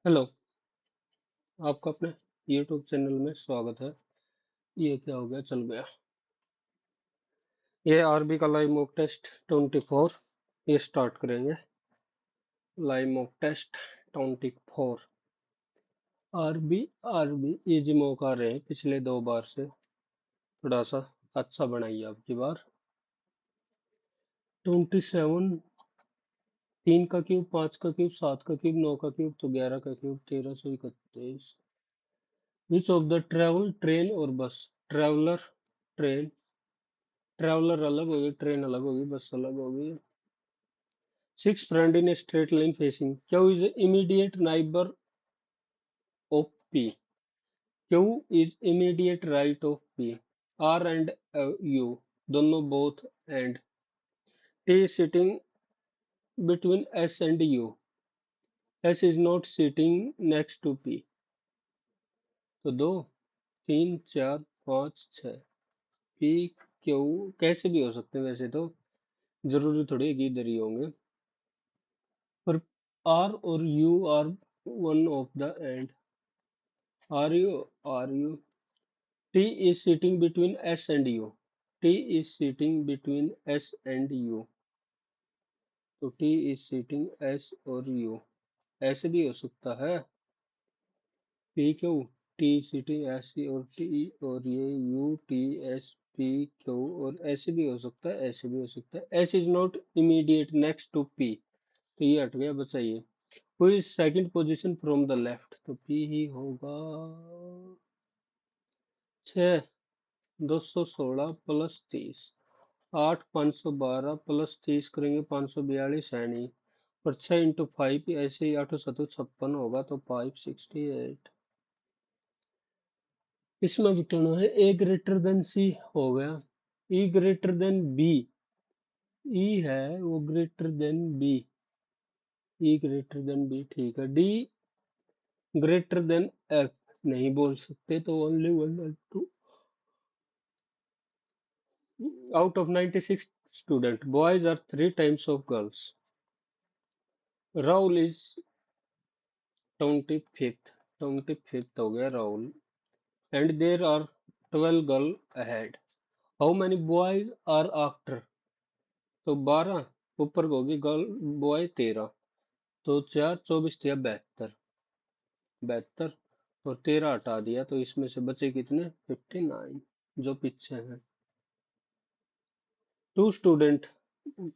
Hello, आपका अपने YouTube channel में स्वागत है। ये क्या हो गया, चल गया। ये आरबी का लाइव मॉक टेस्ट 24 ये स्टार्ट करेंगे। Live mock test 24 RB RB easy mock आ रहे हैं पिछले 2 बार से। थोड़ा सा अच्छा बनाइए आपकी बार। 27, 3 का क्यूब, 5 का क्यूब, 7 का क्यूब, 9 का क्यूब, तो 11 का cube, 1331। Which of the travel train और बस? ट्रेवलर, ट्रेन, ट्रेवलर अलग होगी, ट्रेन अलग होगी, बस अलग होगी। Six friend in a straight line facing. Q is immediate neighbor of P. Q is immediate right of P. R and U दोनों both and. T is sitting between S and U. S is not sitting next to P. तो 2, 3, 4, 5, 6 P Q कैसे भी हो सकते हैं वैसे तो, जरूरी थोड़ी है कि इधर ही होंगे, पर R और U are one of the and. Are you T is sitting between S and U. T is sitting between S and U. तो T is sitting S और U. ऐसे भी हो सकता है। P Q, T sitting S और T और ये U T S P Q, और ऐसे भी हो सकता है, ऐसे भी हो सकता है। S is not immediate next to P. तो ये हट गया, बचाइए। Who is second position from the left? तो P ही होगा। 6, 216 प्लस 30, 8, 512 प्लस 30 करेंगे 542 है नहीं, और 6 × 5 ऐसे ही 8 7 56 होगा, तो 568। इसमें बिटाना है ए ग्रेटर देन सी हो गया, ई ग्रेटर देन बी, ई है वो ग्रेटर देन बी, ई ग्रेटर देन बी, ठीक है। डी ग्रेटर देन एफ नहीं बोल सकते, तो ओनली 1 और 2। Out of 96 students, boys are 3 times of girls. Rahul is 25th, 25th हो गया Rahul, and there are 12 girls ahead. How many boys are after? तो 12 ऊपर को होगी, गर्ल बॉय 13, तो 4 24 या 72, 72 और 13 हटा दिया, तो इसमें से बचे कितने? 59 जो पीछे हैं। Two student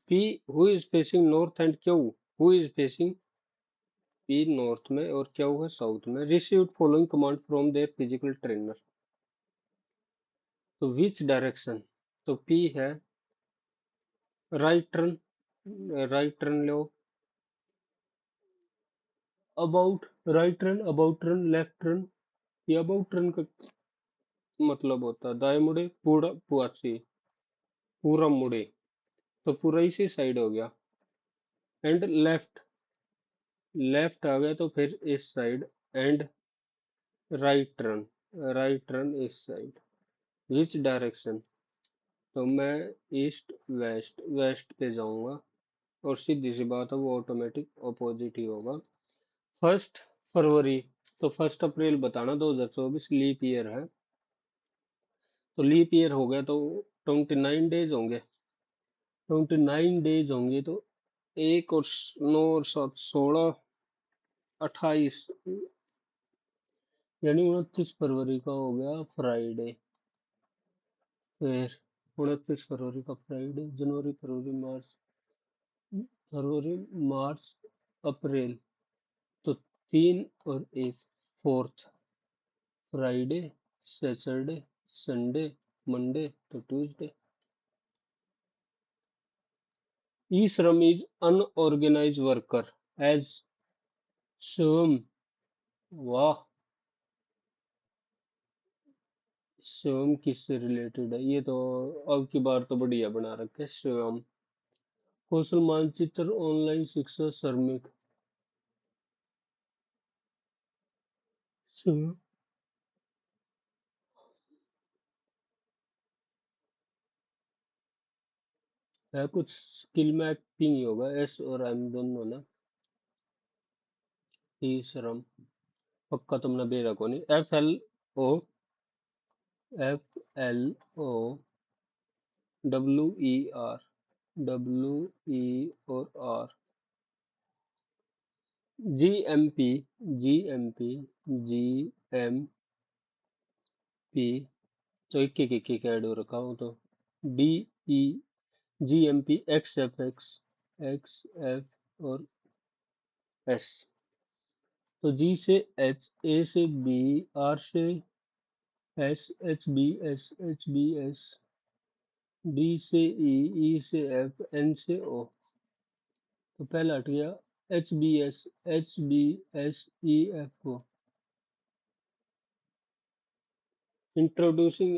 P who is facing north and Q who is facing P north में और Q है साउथ में, received following command from their physical trainer. तो विच डायरेक्शन? तो P है right turn, right turn low, about right turn, about turn, left turn. ये about turn का मतलब होता है दाएं मुड़े, पूरा पुआसी, पूरा मुड़े, तो पूरा इसी साइड हो गया। एंड लेफ्ट, लेफ्ट आ गया तो फिर इस side, and right turn, right turn इस साइड। Which direction? तो मैं ईस्ट वेस्ट, वेस्ट पे जाऊंगा, और सीधी सी बात है वो ऑटोमेटिक अपोजिट ही होगा। 1 फरवरी, तो 1 अप्रैल बताना 2024 लीप ईयर है, तो लीप ईयर हो गया तो 29 डेज होंगे, 29 डेज होंगे, तो 1 और 9 और 7 16, 28, यानी 29 फरवरी का हो गया फ्राइडे। फिर 29 फरवरी का फ्राइडे, जनवरी, फरवरी, मार्च, फरवरी, मार्च, अप्रैल, तो 3 और 1, fourth, Friday, Saturday, Sunday, Monday, तो Tuesday. E Shram is unorganise worker as Shivam. वाह, शिवम किससे रिलेटेड है? ये तो अब की बार तो बढ़िया बना रखे शिवम। कौशल मानचित्र ऑनलाइन शिक्षा श्रमिक, शिवम है कुछ, स्किल मैपिंग ही होगा, एस और एम दोनों ना। तीसरम पक्का तुमने बेरा को नहीं ओ FLO WER WE और R GMP GMP GMP तो एक ऐड हो रखा हो तो DE GMP XF और S तो G से H A से B R से S HB S D से E से F N से O तो पहला हट गया HBS HBSEF को इंट्रोड्यूसिंग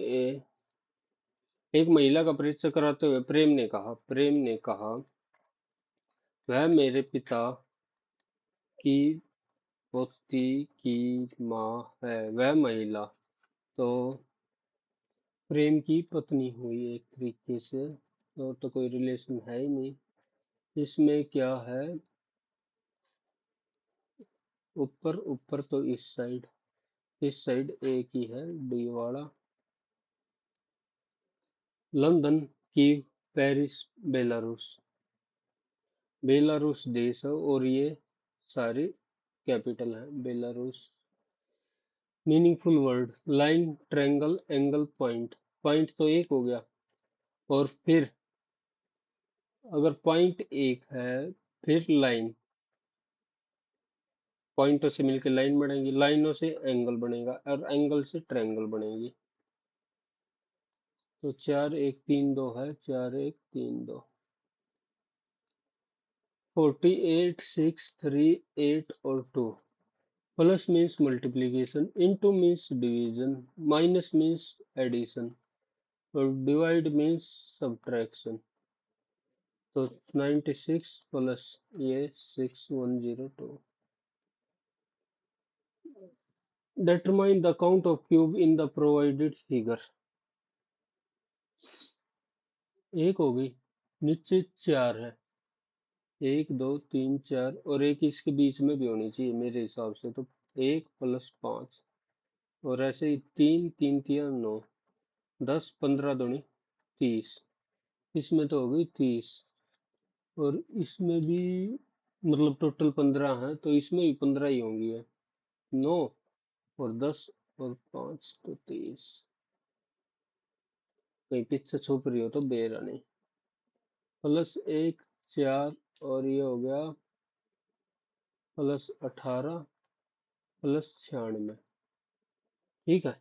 एक महिला का परिचय कराते हुए प्रेम ने कहा वह मेरे पिता की पोती की माँ है वह महिला तो प्रेम की पत्नी हुई एक तरीके से तो कोई रिलेशन है ही नहीं इसमें क्या है ऊपर ऊपर तो इस साइड एक ही है डी वाला London Kyiv Paris Belarus Belarus देश है और ये सारे कैपिटल है Belarus meaningful word line triangle angle point point तो एक हो गया और फिर अगर पॉइंट एक है फिर लाइन पॉइंटों से मिलकर लाइन बनेगी लाइनों से एंगल बनेगा और एंगल से ट्रायंगल बनेगी तो 4 1 3 2 है 4 1 3 2 48 6 3 8 और 2 plus means multiplication into means division minus means addition और डिवाइड मीन्स सब्ट्रैक्शन तो 96 प्लस ये 6102 determine the count of cube in the provided figure एक हो गई नीचे 4 है 1 2 3 4 और एक इसके बीच में भी होनी चाहिए मेरे हिसाब से तो 1 + 5 और ऐसे ही 3 3 3 9 10 15 दूनी 30 इसमें तो हो गई 30 और इसमें भी मतलब टोटल 15 है तो इसमें भी 15 ही होंगी है 9 और 10 और 5 तो 30 कहीं पीछे छुप रही हो तो बेरा नहीं +1 4 और ये हो गया +18 +96 ठीक है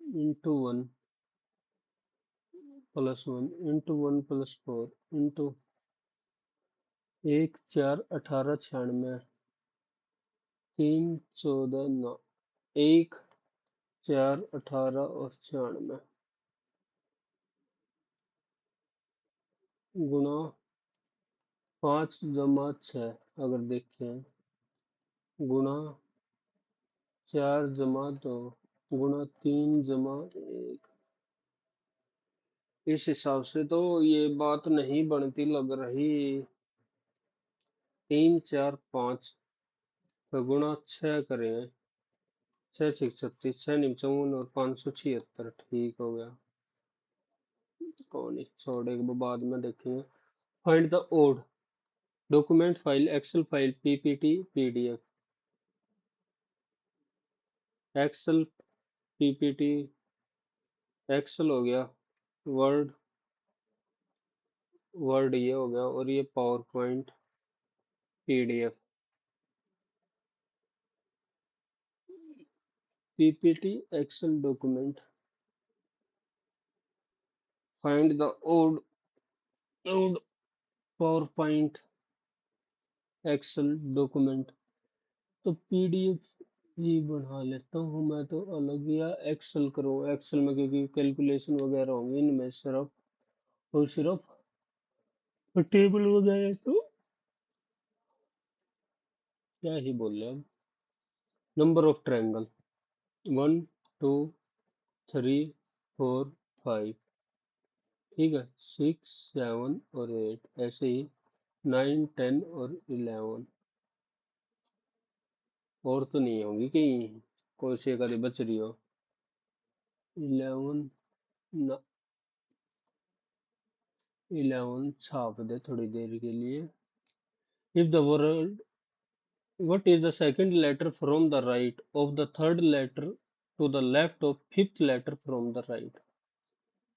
इंटू 1 + 1 इंटू 1 + 4 इंटू 1 4 18 96 3 14 9 1 4 18 और 96 गुणा 5 + 6 अगर देखें गुणा 4 + 2 गुणा 3 + 1 इस हिसाब से तो ये बात नहीं बनती लग रही 3 4 5 तो गुणा 6 करें 6 6 36 6 9 54 और 576 ठीक हो गया कौन नहीं छोड़ेगा वो बाद में देखेंगे find the odd document file Excel file PPT PDF Excel PPT Excel हो गया वर्ड वर्ड ये हो गया और ये PowerPoint PDF PPT Excel document find the odd PowerPoint Excel document तो पीडीएफ ही बना लेता हूँ मैं तो अलग या एक्सेल करूँ एक्सेल में क्योंकि कैलकुलेशन वगैरह होंगे इनमें सिर्फ और सिर्फ टेबल वगैरह तो क्या ही बोल रहे अब नंबर ऑफ ट्रायंगल 1 2 3 4 5, ठीक है, 6, 7 और 8, ऐसे ही 9, 10 और 11। और तो नहीं होगी कहीं, कोई से एक आधी बच रही हो। 11, 11 छाप दे थोड़ी देर के लिए। If the word, what is the second letter from the right of the third letter to the left of fifth letter from the right?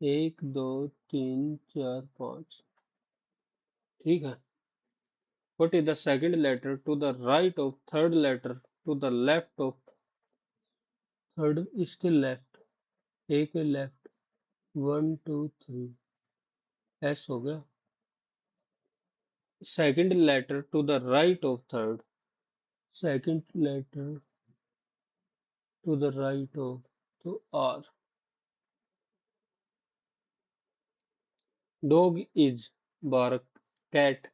एक, दो, तीन, चार, पाँच, ठीक है। What is the second letter to the right of third letter to the left of third, इसके left, ए के left, 1, 2, 3, S हो गया। Second letter to the right of third, second letter to the right of, तो are. Dog is bark, cat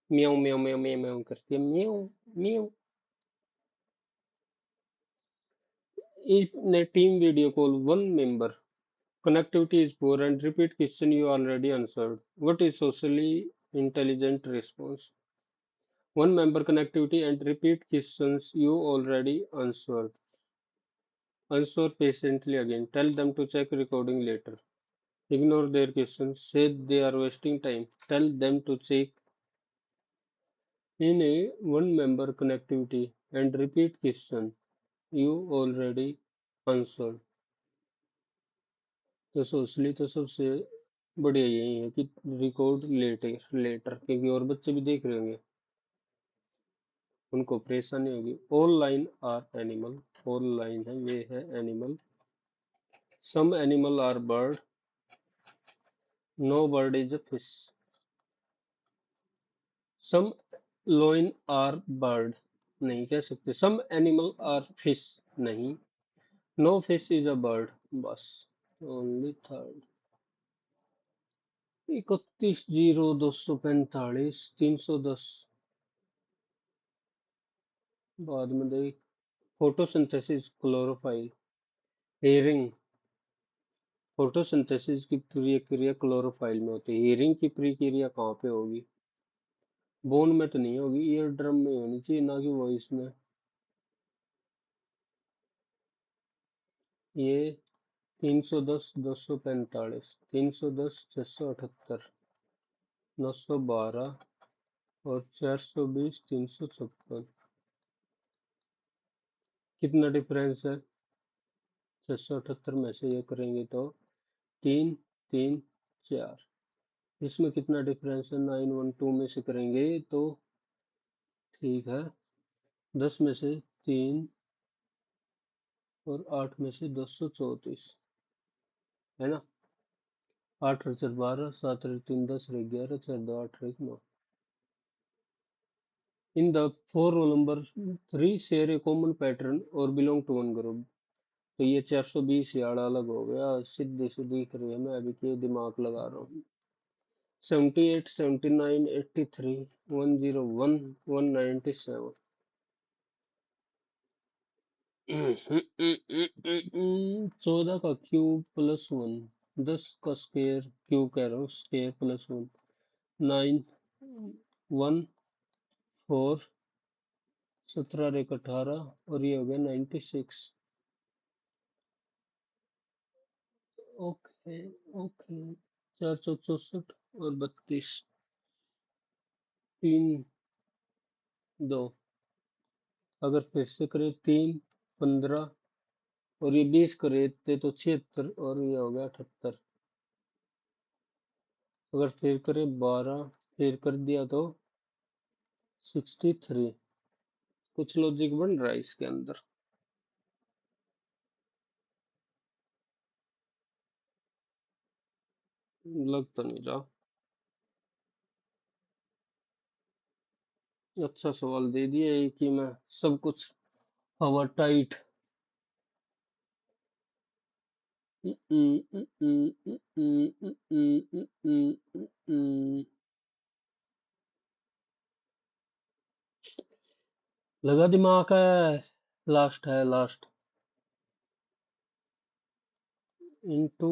म्याऊ म्याऊ म्याऊ म्याऊ म्याऊ करती है, म्याऊ म्याऊ। In a team video call, one member connectivity is poor and repeat question you already answered. What is socially intelligent response? One member connectivity and repeat questions you already answered. Answer patiently again. Tell them to check recording later. Ignore their questions. Say they are wasting time. Tell them to check. In a one member connectivity and repeat question you already answered. तो socially तो सबसे बढ़िया यही है कि record letter letter, क्योंकि और बच्चे भी देख रहे होंगे, उनको परेशानी होगी। All lion are animal, all lion है ये है animal. Some animal are bird, no bird is a fish. Some lion are bird, नहीं कह सकते। सम एनिमल आर फिश, नहीं। No fish is a bird, बस। Only third. 31, 0, 245, 310। बाद में देख। Photosynthesis chlorophyll, hearing. फोटोसिंथेसिस की प्रक्रिया क्लोरोफाइल में होती है, हेयरिंग की प्रक्रिया कहाँ पे होगी? बोन में तो नहीं होगी, ईयर ड्रम में होनी चाहिए, ना कि वॉइस में। ये 310, 245, 310, 678, 912 और 420, 356। कितना डिफरेंस है? 678 में से ये करेंगे तो 3, 3, 4। इसमें कितना डिफरेंस है? 912 में से करेंगे तो ठीक है, 10 में से 3 और 8 में से 234, है ना। 8 और 4 12, 7 और 3 10 और 11, 4 2 8 और 1 9। In the 4 roll number 3 share A common pattern और बिलोंग टू वन ग्रुप। तो ये 420 यार्ड अलग हो गया, सीधे से दिख रही है, मैं अभी के दिमाग लगा रहा हूँ। 78, 79, 83, 101, 197। 14 का क्यूब प्लस 1, 10 का स्क्वायर, क्यूब कह रहा हूँ, स्क्वायर प्लस 1, 9, 1, 4, 17 एक 18 और ये हो गया 96। Okay, okay. 464 और 32, 3, 2। अगर फिर से करें 3, 15 और ये 20 करे तो 76 और ये हो गया 78। अगर फिर करें 12, फिर कर दिया तो 63। कुछ लॉजिक बन रहा है इसके अंदर। लग तो नहीं रहा। अच्छा सवाल दे दिया एक ही में, सब कुछ हवा टाइट। लगा दिमाग है। लास्ट है, last. Into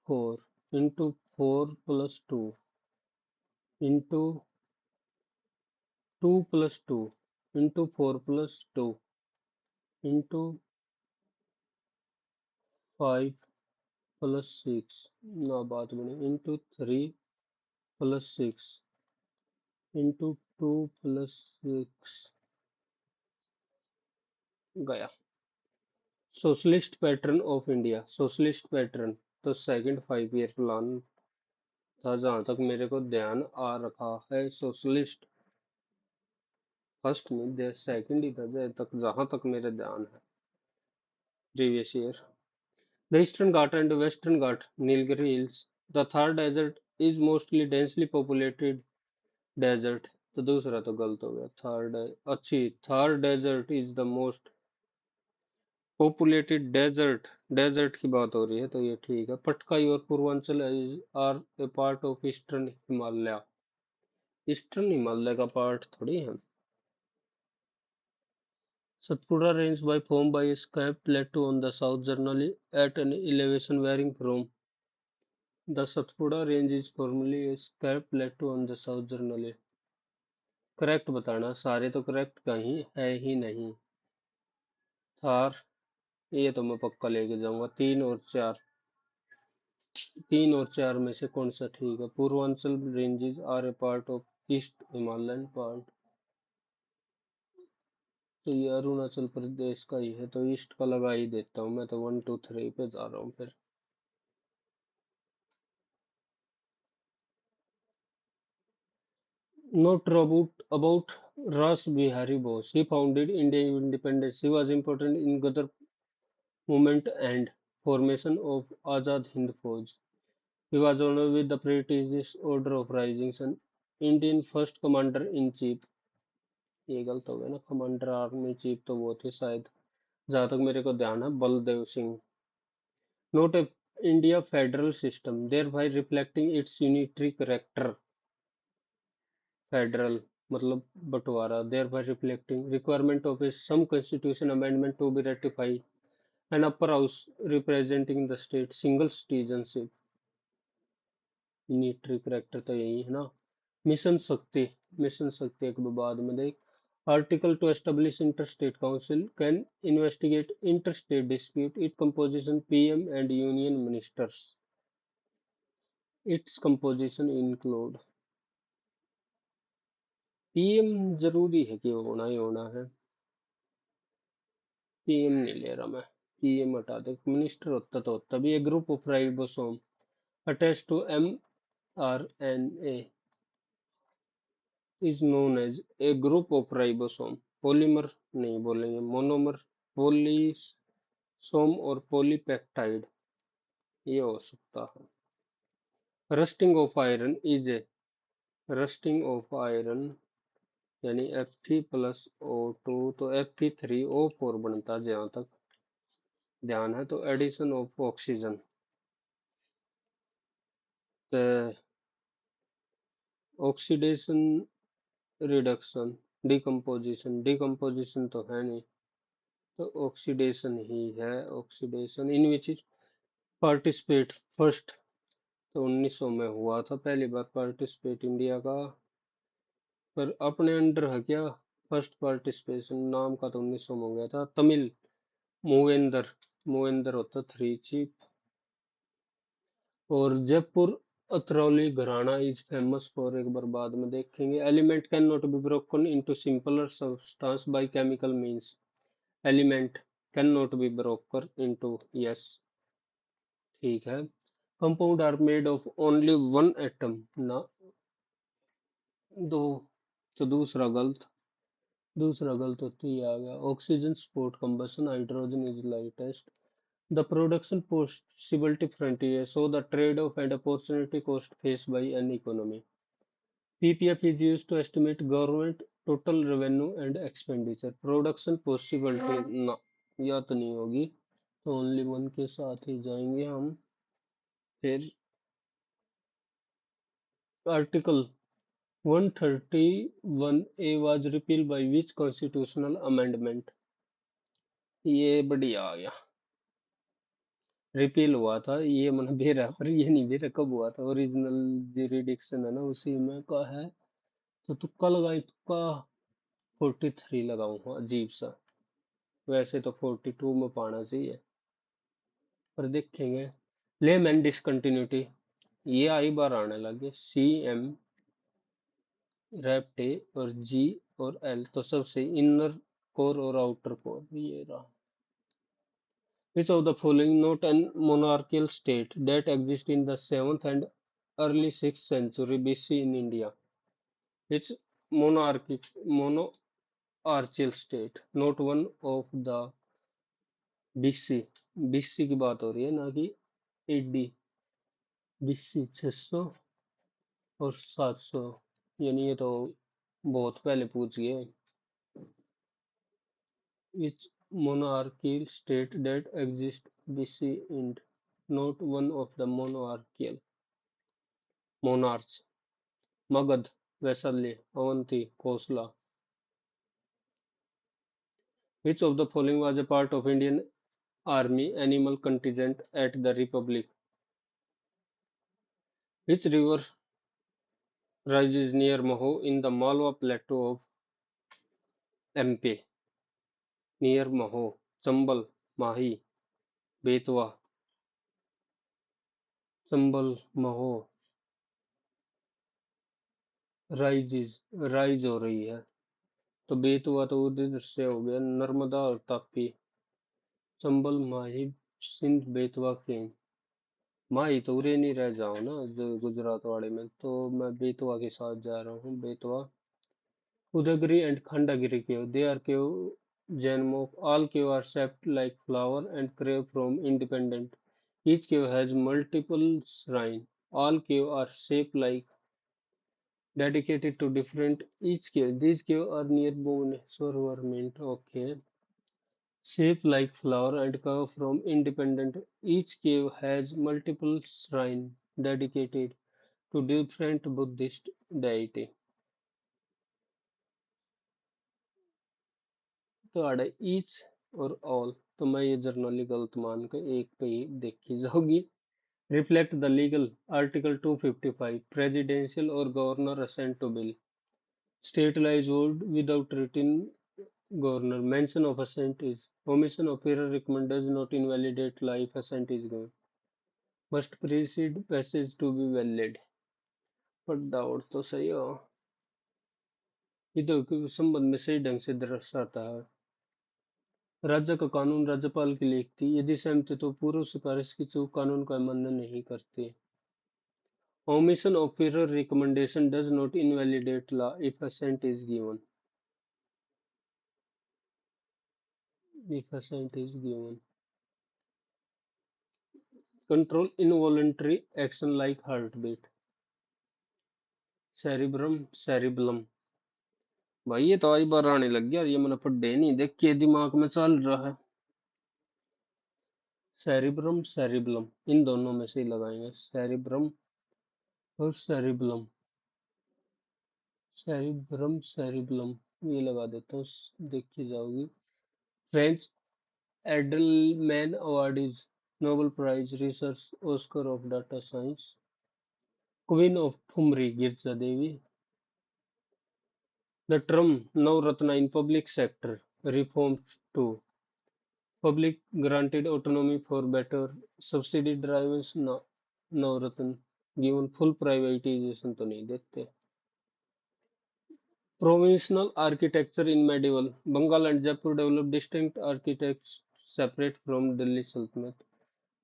4 into 4 plus 2 into 2 plus 2 into 4 plus 2 into 5 plus 6 ना बात बनी into 3 plus 6 into 2 plus 6 गया। Socialist pattern of India, socialist pattern तो सेकंड 5 ईयर प्लान था जहां तक मेरे को ध्यान आ रखा है। सोशलिस्ट फर्स्ट में दे सेकंड ही था जहां तक मेरे ध्यान है previous year. The eastern ghat and western ghat, Nilgiri hills, the Thar desert is mostly densely populated desert. तो दूसरा तो गलत हो गया। अच्छी, Thar desert is the most populated desert, desert की बात हो रही है तो ये ठीक है। पटकाई और Purvanchal are a part of eastern Himalaya, eastern Himalaya का पार्ट थोड़ी है। Satpura Range by formed by a scarp plateau on the south generally at an elevation varying from the Satpura Range is formerly a scarp plateau on the south generally। Correct बताना, सारे तो correct कहीं है ही नहीं। थार, ये तो मैं पक्का लेके जाऊंगा। 3 और 4, 3 और 4 में से कौन सा ठीक है? Purvanchal ranges are a part of east Himalayan part, तो ये अरुणाचल प्रदेश का ही है तो ईस्ट का लगा ही देता हूँ मैं तो। 1 2 3 पे जा रहा हूँ फिर। Not about Ras Bihari Bose. He founded Indian independence. He was important in Ghadar movement and formation of Azad Hind Fauj. He was honored with the British Order of Rising Sun, Indian first commander in chief। ये गलत हो गया ना, commander army chief तो वो थे शायद, जहां तक मेरे को ध्यान है Baldev Singh. Not a India federal system, thereby reflecting its unitary character। Federal मतलब बंटवारा, thereby reflecting requirement of a some constitution amendment to be ratified, and upper house representing the state single citizenship। Unitary character तो यही है ना। Mission शक्ति, mission शक्ति एक बाद में देख। Article to establish inter state council can investigate inter state dispute, it composition PM and union ministers. Its composition include, PM जरूरी है कि होना ही होना है। पीएम नहीं ले रहा मैं, पीएम हटा दे। मिनिस्टर होता तो होता भी। A group of ribosome attach to mRNA is known as a group of ribosome। Polymer नहीं बोलेंगे, मोनोमर, पॉलीसोम और पॉलीपेप्टाइड, ये हो सकता है। Rusting of iron is a, rusting of iron यानी Fe+O2 तो Fe3O4 बनता है जहां तक ध्यान है। तो addition of oxygen, oxidation, reduction, decomposition, decomposition तो है नहीं तो ऑक्सीडेशन ही है। Oxidation in which participate first, तो 1900 में हुआ था पहली बार पार्टिसिपेट इंडिया का। पर अपने अंडर है क्या फर्स्ट पार्टिसिपेशन? नाम का तो 1900 में हो गया था। तमिल मूवेंदर, मूवेंदर होता 3 चीफ। और जयपुर अतरौली घराना इज फेमस फॉर, एक बार बाद में देखेंगे। Element can not be broken into simpler substance by chemical means. Element can not be broken into, yes ठीक है। Compound are made of only one atom ना, दो, तो दूसरा गलत, दूसरा गलत होते ही आ गया। Oxygen support combustion, hydrogen is lightest. The production possibility frontier, so the trade-off and opportunity cost faced by an economy। PPF is used to estimate government total revenue and expenditure। Production possibility ना, या तो नहीं होगी तो only one के साथ ही जाएंगे हम। फिर article 131A was repealed by which constitutional amendment? ये बढ़िया आ गया। रिपील हुआ था ये मन बेरा, पर ये नहीं बेरा कब हुआ था। ओरिजिनल जुरिडिक्शन है ना उसी में का है। तो तुक्का लगाई, तुक्का 43 लगाऊंगा, अजीब सा। वैसे तो 42 में पाना चाहिए, पर देखेंगे। लेम एंड डिसकंटिन्यूटी, ये आई बार आने लगे। सी एम रैप्टे और जी और एल तो सबसे इनर कोर और आउटर कोर ये रहा। Which of the following not an monarchical state that exists in the 7th and early 6th century BC in India? Which monarchical state, not one of the BC? BC की बात हो रही है ना कि AD. BC 600 और 700, यानी ये तो बहुत पहले पूछ गए। Which monarchical state that exists BC and not one of the monarchical monarchs? Magad, Vaisali, Avanti, Kosla. Which of the following was a part of Indian Army animal contingent at the Republic? Which river rises near Maho in the Malwa Plateau of MP? Near Maho, Chambal, Mahi, Betwa, Chambal, Maho, rise हो रही है। तो बेतवा तो उधर से हो गया, नर्मदा और तापी। चंबल, माही, सिंध, बेतवा, केन। माही तो उरे नहीं रह जाओ ना, जो गुजरात वाले में, तो मैं बेतवा के साथ जा रहा हूँ, Betwa. Udayagiri and Khandagiri cave, they are cave Janmok. All cave are shaped like flower and crave from independent. Each cave has multiple shrine. All cave are shaped like dedicated to different each cave. These cave are near Bhubaneswar government. Okay. Shaped like flower and curve from independent. Each cave has multiple shrine dedicated to different Buddhist deity. तो आड़े each और all, तो मैं ये generally गलत मान के एक पे ही देखी जाओगी। Reflect the legal, article 255, presidential और governor assent to bill. State law is old without written governor, mention of assent is, omission of error recommend does not invalidate law if assent is given, must precede passage to be valid. पर doubt तो सही हो, ये तो संबंध में सही ढंग से दर्शाता है। राज्य का कानून राज्यपाल की लिखती, यदि सहमत तो पूर्व सिफारिश की चूक कानून का अमान्य नहीं करती। Omission of prior recommendation does not invalidate law if assent is given. If assent is given. Control involuntary action like heartbeat. Cerebrum, cerebellum. भाई ये तो आई बार आने लग गया, ये मैंने पढ़े नहीं, देखिए दिमाग में चल रहा है। सेरिब्रम, सेरिबलम, इन दोनों में से ही लगाएंगे, सेरिब्रम और सेरिबलम। सेरिब्रम, सेरिबलम, ये लगा देता हूँ, देखी जाओगी। French Edelman award is Nobel prize research Oscar of data science. Queen of thumri Girija Devi. The term Navratna in public sector reforms to public granted autonomy for better subsidy drives Navratna given full privatization तो नहीं देते। Provincial architecture in medieval Bengal and Jaipur developed distinct architects separate from Delhi Sultanate.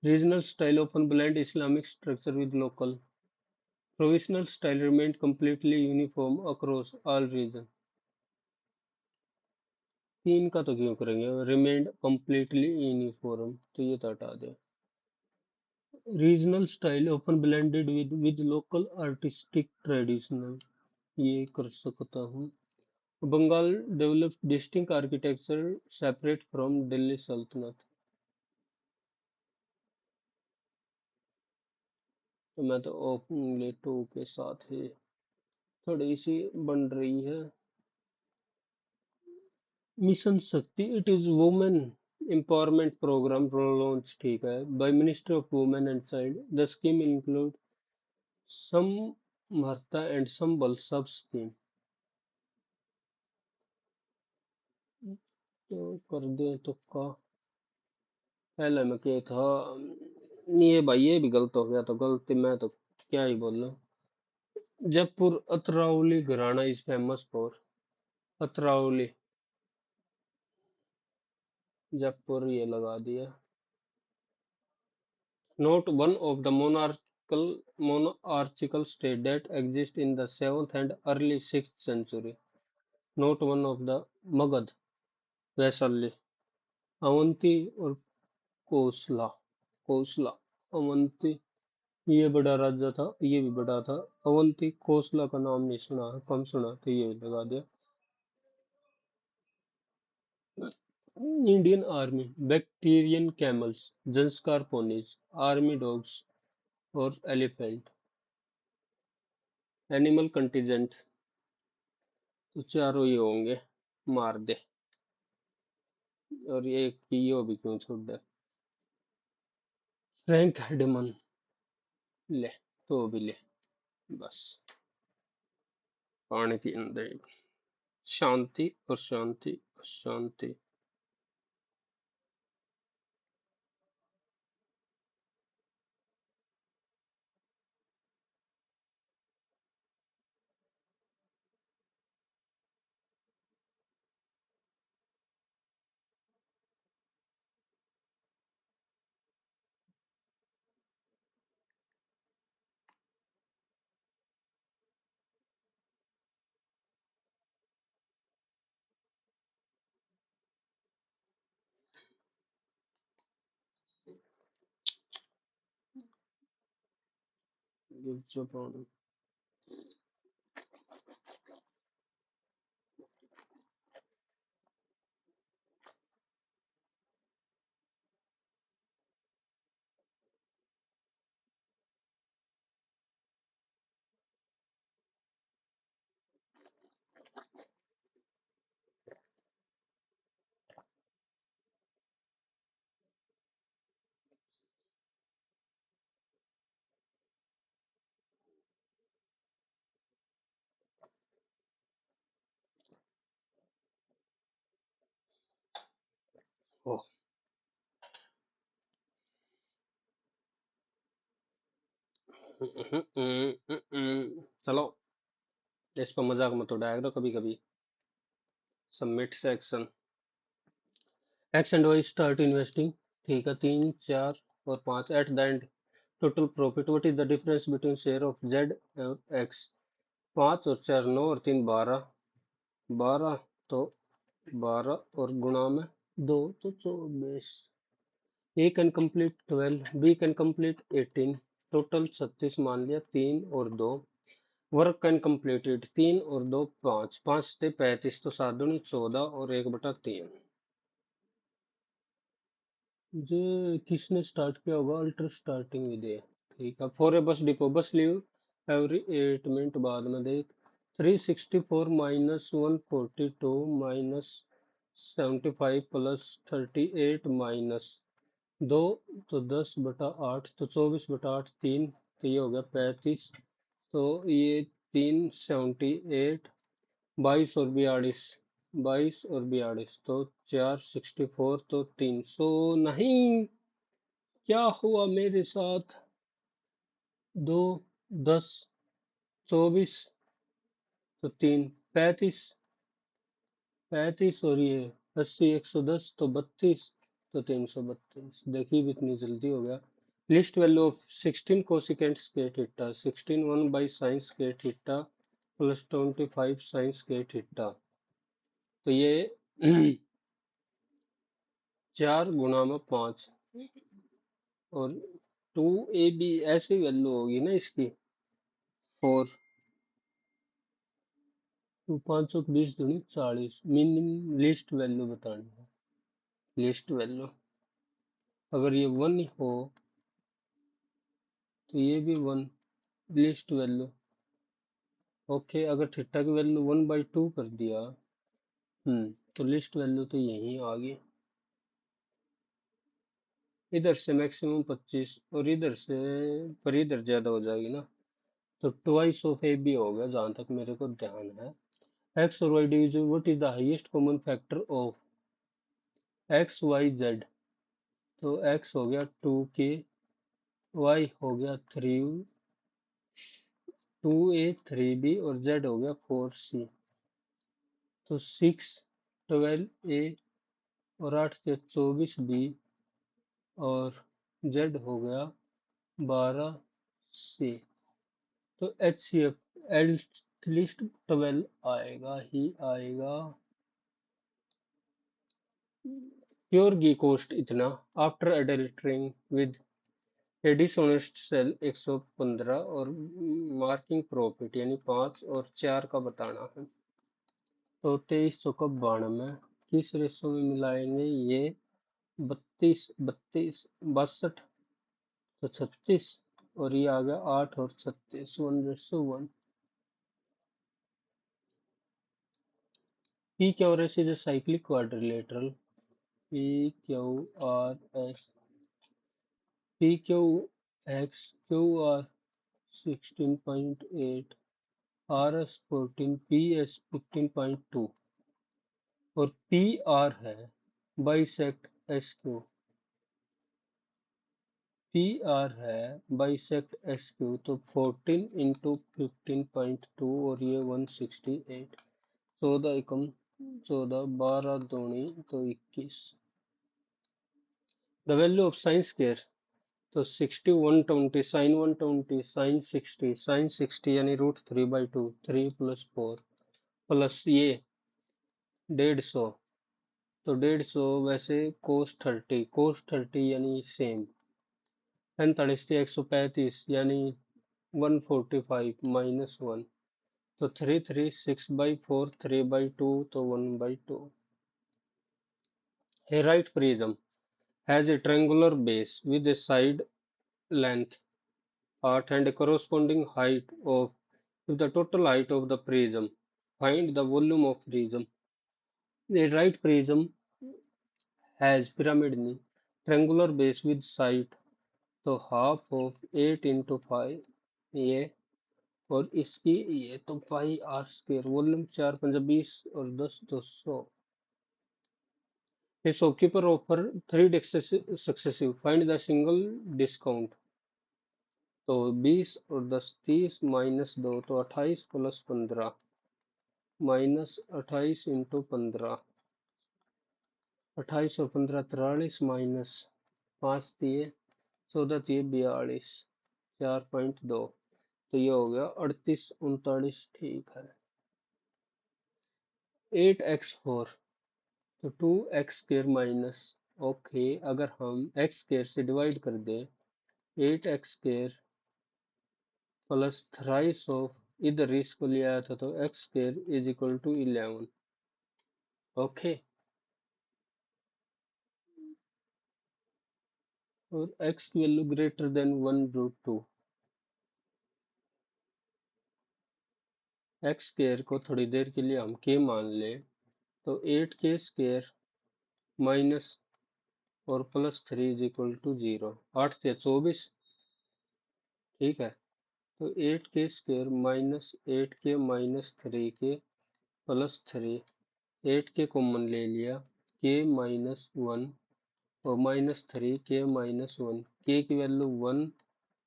Regional style often blend Islamic structure with local. Provincial style remained completely uniform across all regions. तीन का तो क्यों करेंगे, remained completely uniform, तो ये तो हटा दे। Regional style often blended with local artistic traditional, ये कर सकता हूँ। Bengal developed distinct architecture separate from Delhi Sultanate. तो मैं तो ओपन टू के साथ ही थोड़ी सी बन रही है। Mission Shakti, it is women empowerment program launch, ठीक है, by minister of women and child, the scheme include Samartha and Sambal sub scheme. तो कर दे तुक्का। पहले में क्या था, ये भाई ये भी गलत हो गया, तो गलती मैं तो क्या ही बोल रहा हूँ। जयपुर अतरावली घराना इज फेमस फॉर, अतरावली, जयपुर ये लगा दिया। Not one of the monarchical state that exist in the 7th and early 6th century. Not one of the Magad, Vaishali, Avanti और कोसला, कोसला, अवंती, ये बड़ा राजा था, ये भी बड़ा था। अवंती कोसला का नाम नहीं सुना, कम सुना, तो ये लगा दिया। Indian army, Bactrian camels, Zanskar ponies, army dogs और एलिफेंट। एनिमल कंटीजेंट, तो चारों ही होंगे, मार दे। और ये कियो भी क्यों छोड़ दे। फ्रैंक हेडमन, ले, तो भी ले, बस पानी पीने दे। शांति और शांति और शांति। गिव्स अप ऑन, ओ, चलो, इस पर मजाक मत उड़ाया करो कभी कभी। Submit section, X and Y start investing, ठीक है, 3, 4 और 5 at the end total profit, what is the difference between share of Z और एक्स। 5 और 4 9 और 3 12, 12 तो 12 और गुणा में 2 तो 24, A can complete 12, B can complete 18, total 36 मान लिया, 3 और 2, वर्क कैन कंप्लीटेड 3 और 2 5, 5 से 35 तो 7 दूनी 14 और 1/3। ये किसने स्टार्ट किया होगा, अल्टर स्टार्टिंग विद ए, ठीक है। फॉर ए बस डिपो, बस लीव एवरी 8 मिनट, बाद में देख। 364 माइनस 142 माइनस 75 प्लस 38 माइनस 2, तो 10/8, तो 24/8 3, तो ये हो गया 35, तो ये 378, 22 और 42, 22 और 42 तो 464, तो 300 नहीं, क्या हुआ मेरे साथ। 2 10 24, तो 3 35, 35 और ये 80 110, तो 32, तो 332। देखिए भी इतनी जल्दी हो गया। Least value of 16 cosecant square theta, 16 1 by sine square theta plus 25 sine square theta, तो ये 4 गुणा में 5 और 2 AB ऐसी वैल्यू होगी ना इसकी, 4, तो 520 × 40, मिनिमम लिस्ट वैल्यू बतानी है। लिस्ट वैल्यू अगर ये 1 हो तो ये भी 1, लिस्ट वैल्यू। ओके, अगर थीटा की वैल्यू 1/2 कर दिया, तो लिस्ट वैल्यू तो यही आ गई। इधर से मैक्सिमम 25 और इधर से पर इधर ज्यादा हो जाएगी ना, तो ट्वाइस ऑफ ए बी हो गया जहां तक मेरे को ध्यान है। एक्स और Y division, what is the highest common factor of X Y Z? तो एक्स हो गया 2k, वाई हो गया 2a 3b और जेड हो गया 4c। तो 6 12a और 8 से 24b और जेड हो गया 12c। तो एच सी एफ एटलीस्ट 12 आएगा ही आएगा। प्योर घी कोस्ट इतना after adulterating with a dishonest sale 115 और मार्किंग प्रॉफिट यानी 5 और 4 का बताना है। तो 2392 किस रेशो में मिलाएंगे ये? 32 32 62 तो 36 और ये आ गया 8 और 36 1:1। P Q R S is a cyclic quadrilateral. P Q R S P Q X Q R 16.8 R S 14 P S 15.2 और P R है bisect S Q. P R है बाइसेक्ट एस क्यू, तो 14 into 15.2 और ये 168। 14 एकम 14, 12 दूनी तो 21। The value of sine square, तो 60 120 sign 120 sign 60 यानी √3/2 3 + 4 प्लस ये 150। तो 150 वैसे कोस 30 यानी सेम 45 थी 135 यानी 145 -1। तो 3 3 6/4 3/2 तो 1/2। A right prism has a triangular base with a side length 8 and a corresponding height of, if the total height of the prism, find the volume of prism. A right prism has pyramid नहीं triangular base with side, तो half of 8 into 5 ये और इसकी ये तो पाई are square. Volume 4 पंजा 20 और 10 200। A shopkeeper offer 3 successive, find the single discount। तो 20 और 10 30 -2 तो 28 + 15 -28 इंटू 15 28 और 15 43 -5 दिए 14 दिए 42 4.2। तो ये हो गया 38 39। ठीक है। 8x4 तो 2x² माइनस, ओके अगर हम x² से डिवाइड कर दे 8x² प्लस थ्राइस ऑफ इधर इसको ले आया था तो x² = 11। ओके और x की वैल्यू ग्रेटर देन 1√2। x² को थोड़ी देर के लिए हम k मान ले तो 8k² माइनस और प्लस 3 = 0। 8 से 24। ठीक है। तो 8k² minus 8k -3k plus 3 8k common ले लिया k -1 और -3 k -1 k की वैल्यू 1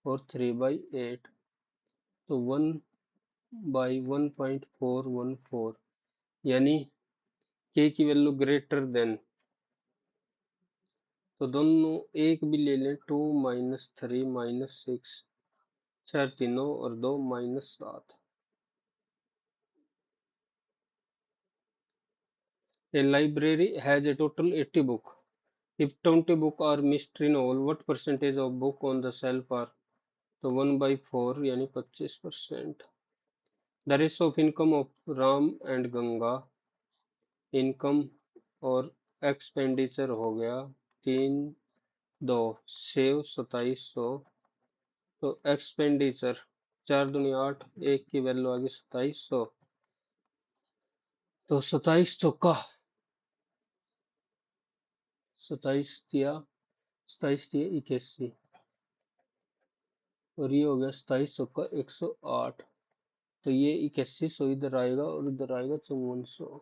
और 3/8 तो 1/1.414 यानी k की वैल्यू ग्रेटर देन, तो दोनों एक भी ले लें 2 -3 -6 4 तीनों और 2 -7। A library has a total 80 book. If 20 book are mystery novel, what percentage of book on the shelf are? तो 1/4 यानी 25%। The ratio of income of Ram and Ganga, income और एक्सपेंडिचर हो गया 3 2 सेव 2700। तो एक्सपेंडिचर 4 दूनी 8 1 की वैल्यू आ गई 2700। तो 27 चौका 27 दिया 27 81, और ये हो गया 27 चौका 108, तो ये 8100 इधर आएगा और इधर आएगा 5400।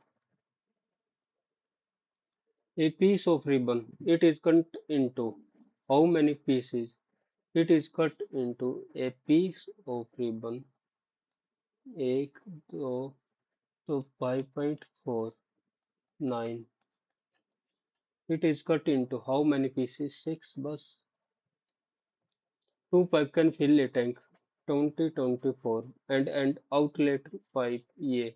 A piece of ribbon, it is cut into how many pieces? It is cut into a piece of ribbon, एक दो, तो 5.49. It is cut into how many pieces? 6 बस। Two pipe can fill a tank 2024 and outlet pipe ये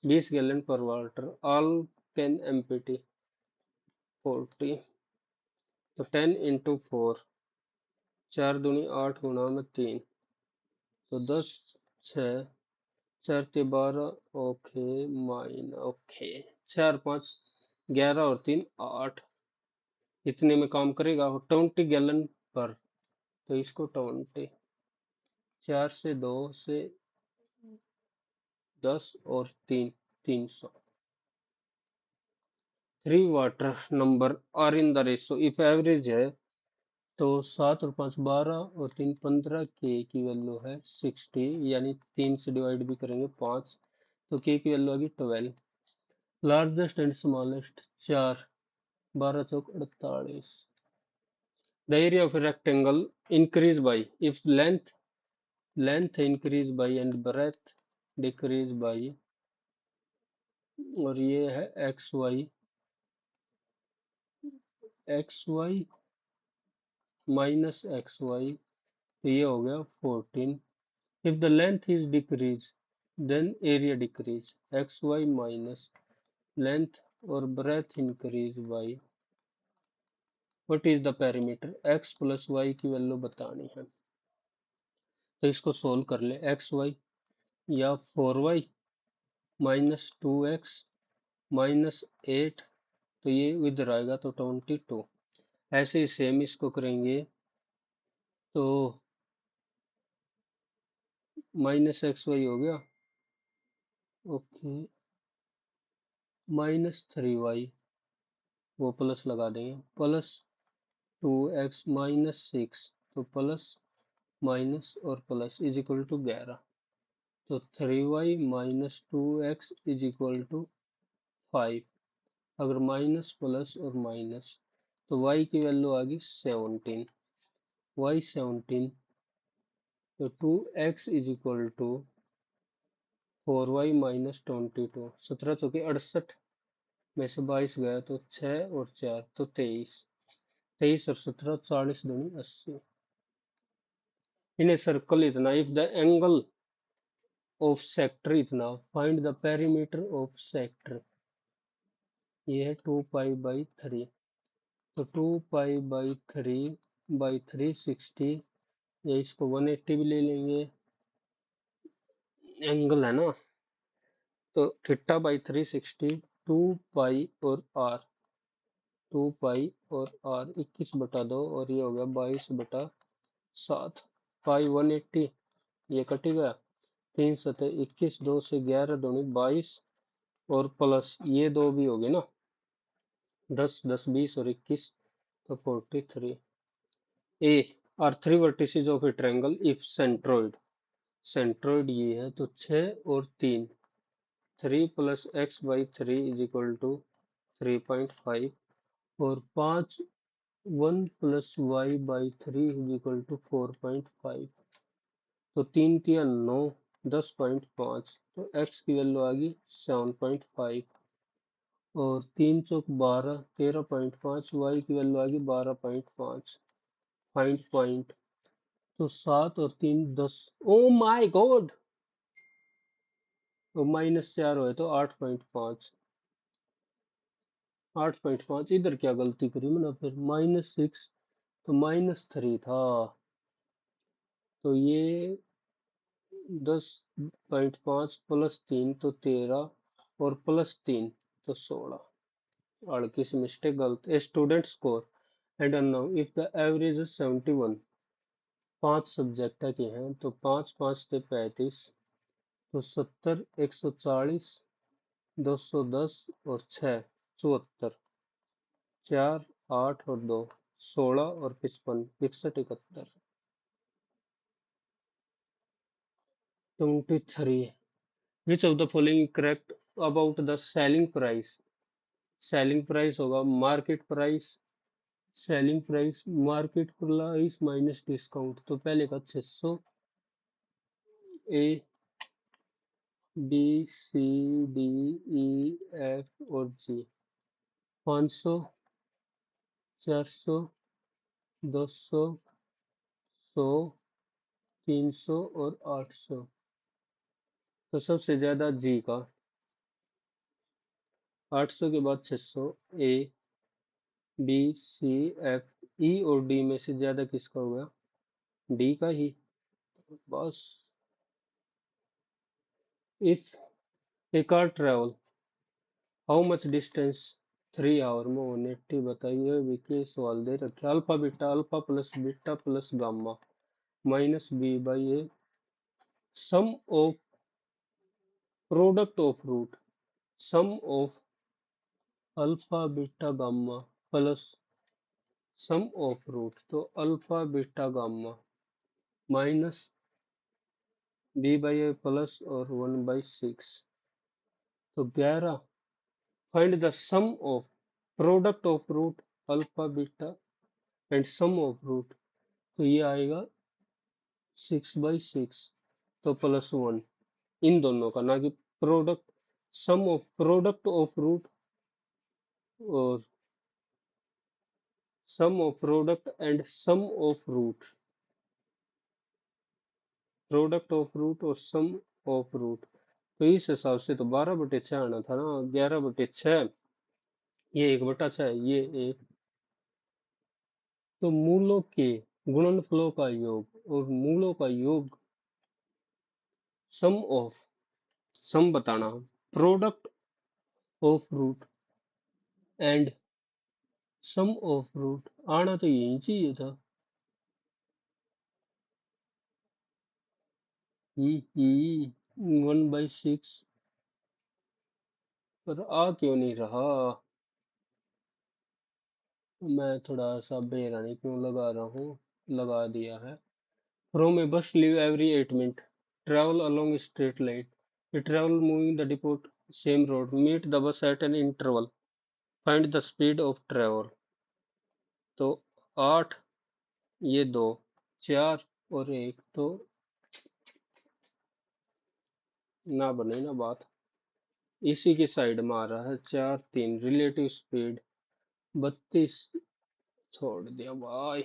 20 gallon per water, all can empty 40, तो 10 into 4, 4 दूनी 8 गुना में 3, तो 10 6 4 ते 12, ओके माइन ओके, 4 5 11 और 3 8, इतने में काम करेगा वो 20 गैलन पर, तो इसको 20, 4 से 2 से 10 और 3 300। 3 water number are in the ratio if average है, तो 7 और 5 12 और 3 15, के की वैल्यू है 60, यानी 3 से डिवाइड भी करेंगे 5, तो के की वैल्यू आएगी 12। लार्जेस्ट एंड स्मॉलेस्ट 4, 12 चौक 48। The area of rectangle increase by if length increase by and breadth decrease by, और ये है X Y minus X Y, तो ये हो गया 14। If the length is decrease then area decrease, X Y minus length और breadth increase by, what is the perimeter? X plus Y की value बतानी है, तो इसको सोल्व कर ले। एक्स वाई या 4y माइनस 2x माइनस 8, तो ये इधर आएगा तो 22। ऐसे ही सेम इसको करेंगे, तो माइनस एक्स वाई हो गया, ओके, माइनस 3y, वो प्लस लगा देंगे, प्लस 2x माइनस 6, तो प्लस माइनस और प्लस इज इक्वल टू 11, तो 3y minus 2x is equal to 5। अगर माइनस प्लस और माइनस, तो y की वैल्यू आ गई 17, y 17, तो 2x is equal to 4y minus 22, 17 चौके 68 में से 22 गया तो 6 और 4 तो 23, 23 और 17 40 दूनी 80। इन ए सर्कल इतना, if the angle of sector इतना, find the perimeter of sector, ये है 2 पाई बाई 3, तो 2 पाई बाई 360, या इसको 180 भी ले लेंगे, एंगल है ना, तो थीटा बाई 360, 2 पाई और आर, 2 पाई और आर 21/2, और ये हो गया 22/7, पाई 180, ये कट गया, 3 सतह 21, 2 से 11 दूनी 22, और प्लस ये दो भी हो गए ना, 10 10 20 और 21, तो 43। A are 3 vertices of a triangle if centroid, centroid ये है तो 6 और 3, 3 plus X by 3 is equal to 3.5, और 5 1 plus Y by 3 is equal to 4.5, तो 3 तिया 9, 10.5, तो एक्स की वैल्यू आ गई 7.5, और 3 चौक 12, 13.5, वाई की वैल्यू आ गई 12.5, फाइंड पॉइंट, तो 7 और 3 10, ओ माय गॉड, और -4 हुए तो 8.5, 8.5, इधर क्या गलती करी मैंने, फिर -6, तो -3 था, तो ये 10.5 प्लस 3 तो 13, और प्लस 3 तो 16, और किसी मिस्टेक गलत। A student score and unknown if the average is 71, 5 subject के हैं, तो 5 5 से 35, तो 70 140 210 और 6 74, 4 8 और 2 16 और 55, 61, 71, 23। Which of the following correct about the selling price? Selling price होगा market price, selling price market price minus discount. तो पहले का 600, A B C D E F और जी, 500, 400, 200, 100, 300 और 800। तो सबसे ज्यादा जी का, 800 के बाद 600, A B C F E और डी में से ज्यादा किसका होगा? डी का ही। बस। If a car travel how much distance 3 hour में 180, बताइए। विकी सवाल दे रखे alpha beta plus gamma minus B by A sum of product of root, sum of alpha beta gamma plus sum of root. तो alpha beta gamma minus B by A plus और 1/6। तो 11। Find the sum of product of root alpha beta and sum of root. तो ये आएगा 6/6। तो +1 इन दोनों का, ना कि product. Sum of product of root और sum of product and sum of root, product of root और सम ऑफ रूट। तो इस हिसाब से तो 12/6 आना था ना, 11/6। ये 1/6, ये एक। तो मूलों के गुणनफलों का योग और मूलों का योग, सम ऑफ, सम बताना, product of root and sum of root आना तो यही चाहिए था। 1/6 पर आ क्यों नहीं रहा? मैं थोड़ा सा बेरानी क्यों लगा रहा हूँ, लगा दिया है। From a bus leave every 8 minute, travel along straight line, a travel moving the depot same road, meet the bus at an interval, find the speed of travel. तो 8, ये 2, 4 और 1, तो ना बने ना बात। इसी की साइड में आ रहा है 4, 3 रिलेटिव स्पीड 32। छोड़ दिया भाई।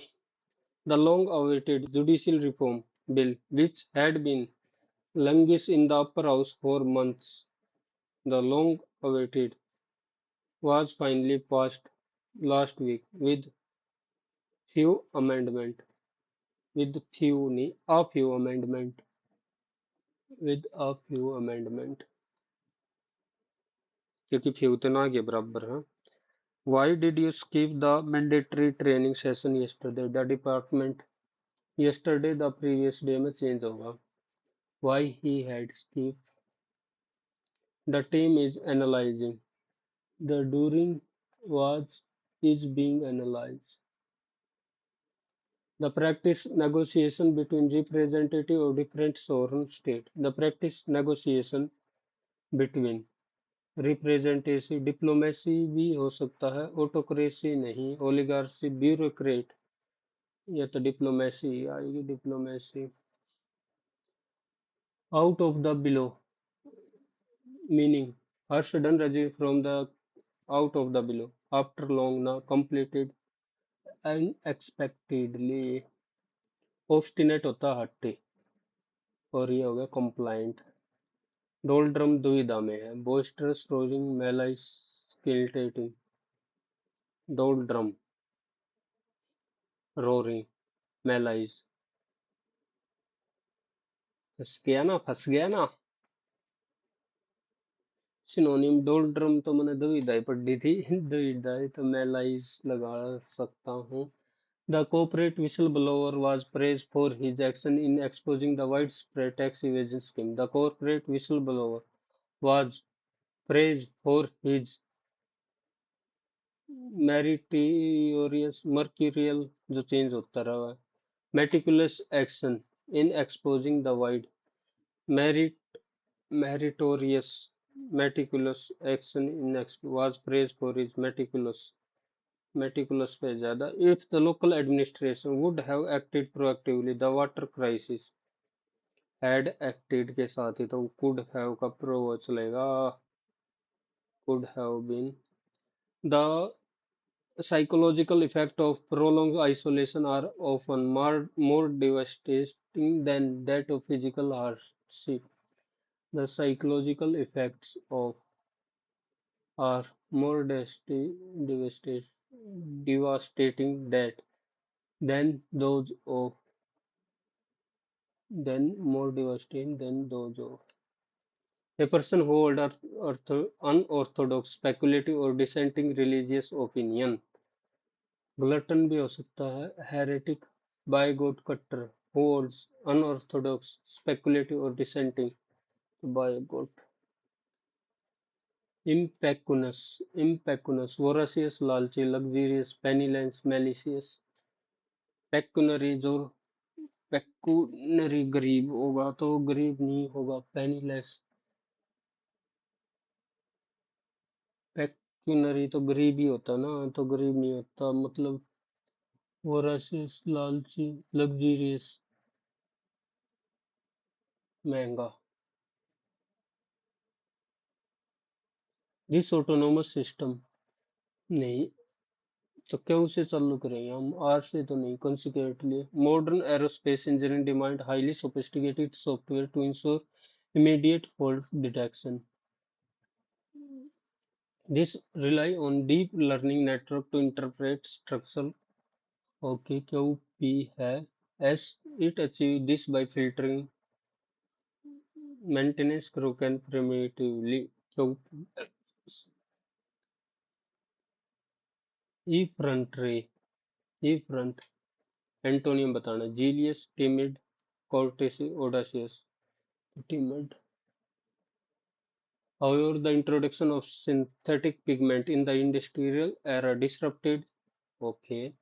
The long-awaited judicial reform bill, which had been languished in the upper house for months, the long-awaited, was finally passed last week with few amendment, with few नहीं, a few amendment, क्योंकि few तो ना के बराबर है। Why did you skip the mandatory training session yesterday? The department yesterday, the previous day में change होगा। Why he had skipped? The team is analyzing. The during was is being analyzed. The practice negotiation between representative of different sovereign state. The practice negotiation between representative, diplomacy भी हो सकता है, autocracy नहीं, ओलिगार्सी, bureaucrat, या तो diplomacy आएगी, diplomacy. Out of the below meaning her sudden रजी from the out of the below after long now completed unexpectedly. Obstinate होता है हट्टी, और ये हो गया कंप्लाइंट। डोलड्रम दुविधा में है, बोइस्टरस, रोजिंग, मेलाइस्किल्टेटिंग। Doldrum, roaring, malaise. फंस गया ना। सिनोनिम डोलड्रम तो मैंने दुविधा पढ़ी थी दुविधा तो मेलाइज लगा सकता हूँ। The corporate whistleblower was praised for his action in exposing the widespread tax evasion scheme. The corporate whistleblower was praised for his मेरिtorious mercurial जो चेंज होता रहा है, meticulous action in exposing the void, merit meritorious meticulous action in was praised for his meticulous पे ज्यादा. If the local administration would have acted proactively, the water crisis had acted के साथ ही तो could have का प्रयोग चलेगा. Could have been. The psychological effects of prolonged isolation are often more devastating than that of physical hardship. The psychological effects of are more devastating that than those of than those of a person who holds unorthodox, speculative or dissenting religious opinion. Glutton भी हो सकता है. Heretic, bigot, कट्टर. Who holds unorthodox, speculative or dissenting. Bigot. Impecunious, voracious, लालची, luxurious, penniless, malicious. Pecuniary जो pecuniary गरीब होगा तो गरीब नहीं होगा. पेनीलेस. पेक्यूनरी तो गरीब ही होता ना, तो गरीब नहीं होता मतलब. वोराशियस लालची. लग्जीरियस महंगा. This autonomous system. नहीं, तो क्यों से चालू करेंगे हम, आर से तो नहीं. Consequently modern aerospace engineering demand highly sophisticated software to ensure immediate fault detection. This rely on deep learning network to interpret structural. Okay, QP है. As it achieve this by filtering maintenance crew can primitively. QP. Effrontery. Effront. Antonym बताना. Zealous, timid, courteous, audacious. Timid. However, the introduction of synthetic pigment in the industrial era disrupted. Okay.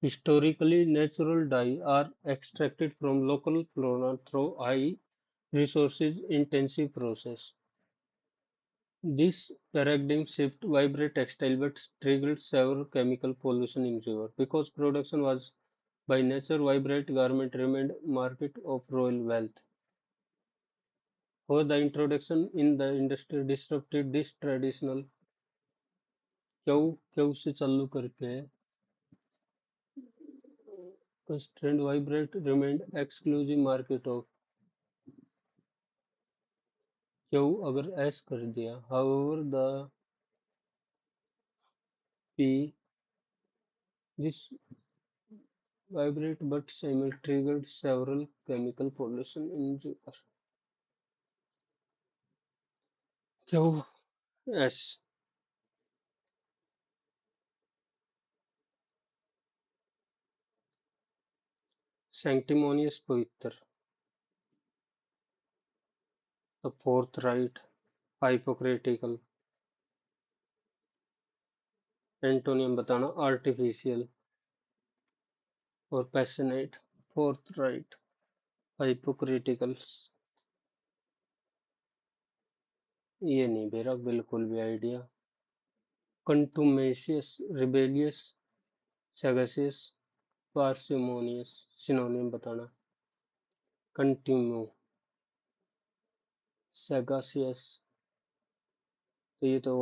Historically, natural dye are extracted from local flora through high resources intensive process. This paradigm shift vibrate textile but triggered several chemical pollution in river. Because production was by nature, vibrate garment remained market of royal wealth. For the introduction in the industry disrupted this traditional. क्यों क्यों से चालू करके constrained vibrate remained exclusive market of. क्यों अगर ऐस कर दिया. However, the P this vibrate but simul triggered several chemical pollution in river. क्यों S sanctimonious पवित्र. The forthright, hypocritical. एंटोनियम बताना. artificial और passionate. forthright, hypocritical. ये नहीं मेरा बिल्कुल भी idea. contumacious, rebellious, sagacious, parsimonious. Synonym बताना. कंटिन्यू. sagacious तो ये तो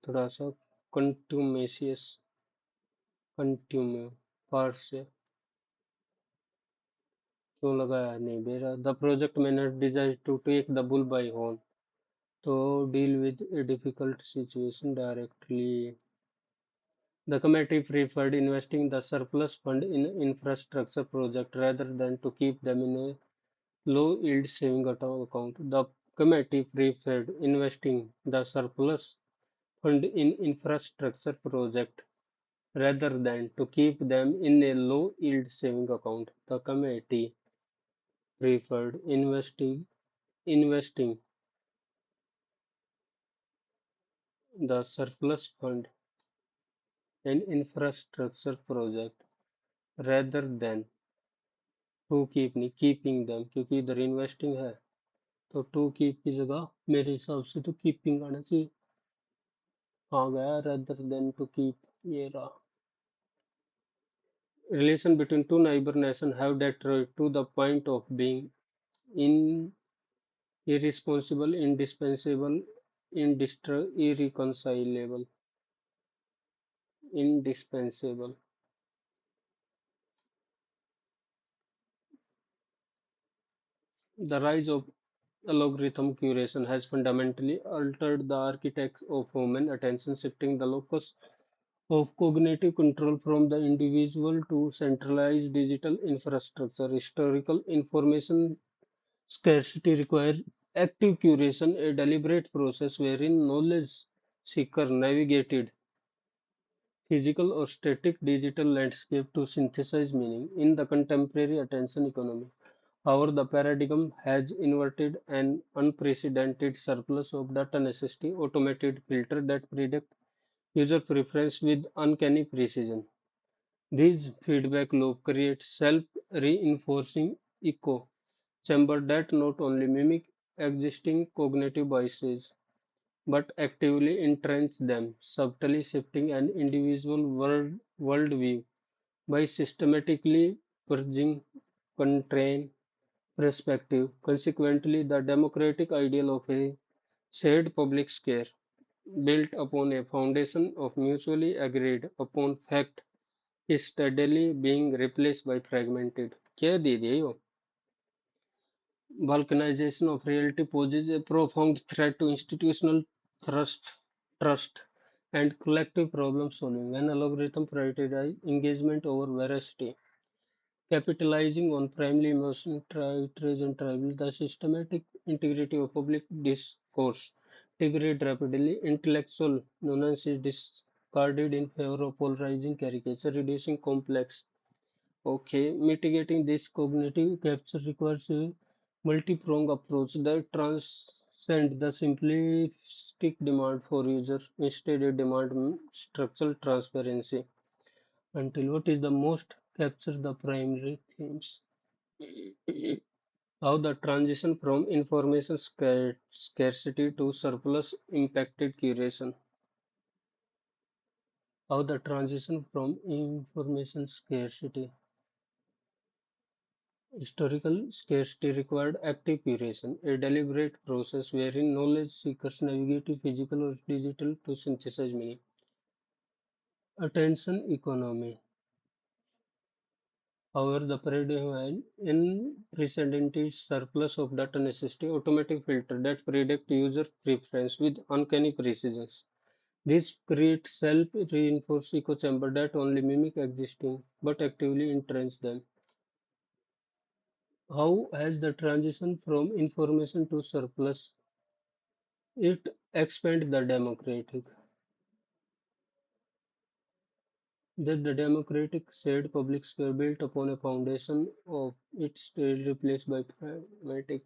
थोड़ा सा. contumacious. कंट्यूम्यू. पार्स से क्यों लगाया नहीं बेरा. The project manager decided to take the bull by horn to deal with a difficult situation directly. The committee preferred investing the surplus fund in infrastructure project rather than to keep them in a low yield saving account. The committee preferred investing the surplus fund in infrastructure project rather than to keep them in a low yield saving account. The committee preferred investing the surplus fund an infrastructure project rather than to keeping them, क्योंकि इधर investing है तो to keep की जगह मेरे हिसाब से तो कीपिंग आना चाहिए। आ गया rather than to keep, ये रहा। Relation between two neighbor nations have deteriorated to the point of being in irresponsible, indispensable, irreconcilable, indispensable. The rise of algorithm curation has fundamentally altered the architecture of human attention, shifting the locus of cognitive control from the individual to centralized digital infrastructure. Historical information scarcity requires active curation, a deliberate process wherein knowledge seeker navigated physical or static digital landscape to synthesize meaning. In the contemporary attention economy, however, the paradigm has inverted. An unprecedented surplus of data necessity, automated filter that predict user preference with uncanny precision. These feedback loop create self-reinforcing echo chamber that not only mimic existing cognitive biases but actively entrench them, subtly shifting an individual worldview by systematically purging constraint perspective. Consequently, the democratic ideal of a shared public sphere, built upon a foundation of mutually agreed upon fact, is steadily being replaced by fragmented. कह दीजिए यो balkanization of reality poses a profound threat to institutional trust and collective problem solving. When algorithms prioritize engagement over veracity, capitalizing on primarily emotional traits and tribal, the systematic integrity of public discourse degrades rapidly. Intellectual nuance is discarded in favor of polarizing caricature, reducing complex. Okay, mitigating this cognitive capture requires a multi-pronged approach that transcends the simplistic demand for user. Instead, it demands structural transparency until what is the most capture the primary themes. How the transition from information scarcity to surplus impacted curation. How the transition from information scarcity. Historical scarcity required active curation, a deliberate process wherein knowledge seekers navigate physical or digital to synthesize meaning. Attention economy. However, the paradigm in unprecedented surplus of data necessity automatic filter that predict user preference with uncanny precision. This creates self-reinforced echo chamber that only mimic existing but actively entrench them. How has the transition from information to surplus it expand the democratic that the democratic shared public sphere built upon a foundation of its state replaced by pragmatic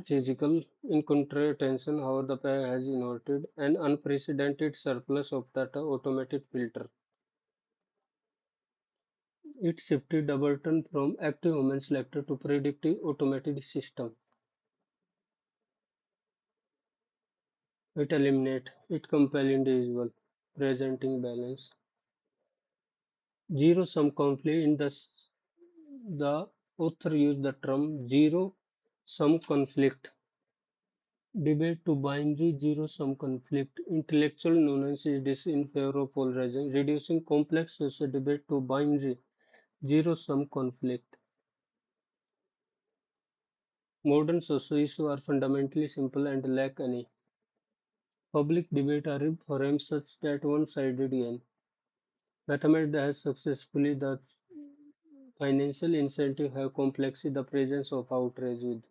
physical. In contrary tension, however, the pair has inverted an unprecedented surplus of data automated filter. It shifted the burden from active human selector to predictive automated system. It eliminate, it compel individual, presenting balance. Zero sum conflict in the author used the term zero sum conflict. Debate to binary zero sum conflict. Intellectual nuance is this in favor of polarizing, reducing complex social debate to binary zero sum conflict. Modern social issues are fundamentally simple and lack any public debate are forums such that one-sided gain. Mathematics has successfully the financial incentive have complexity the presence of outrage with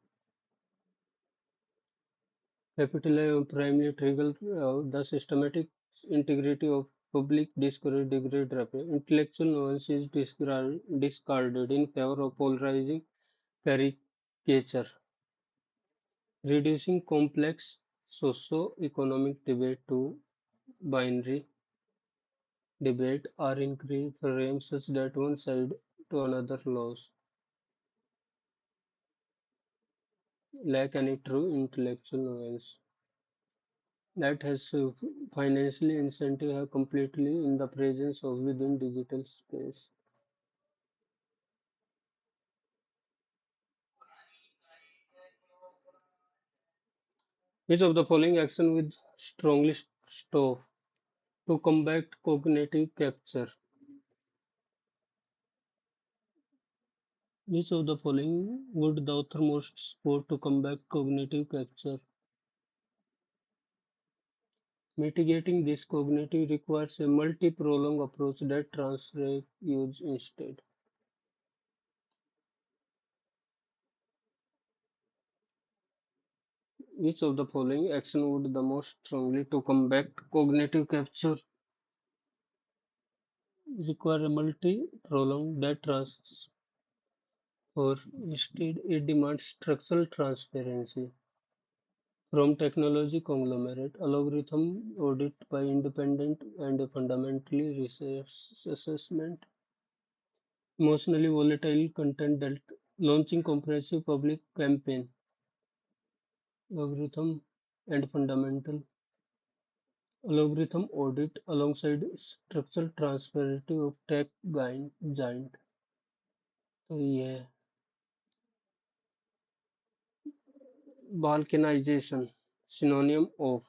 capital primarily trigger the systematic integrity of public discourse degrade rapid. Intellectual nuance is discarded in favor of polarizing caricature, reducing complex socio-economic debate to binary debate are in frames such that one side to another laws lack any true intellectual nuance that has financially incentive have completely in the presence of within digital space. Which of the following action with strongly stove to combat cognitive capture? Which of the following would the author most support to combat cognitive capture? Mitigating this cognitive requires a multi-pronged approach that Transreg use instead. Which of the following action would the most strongly to combat cognitive capture require a multi-pronged that trans or instead it demands structural transparency from technology conglomerate, algorithm audit by independent and fundamentally research assessment, emotionally volatile content that launching comprehensive public campaign, algorithm and fundamental algorithm audit alongside structural transparency of tech giant. तो ये है balkanization synonym of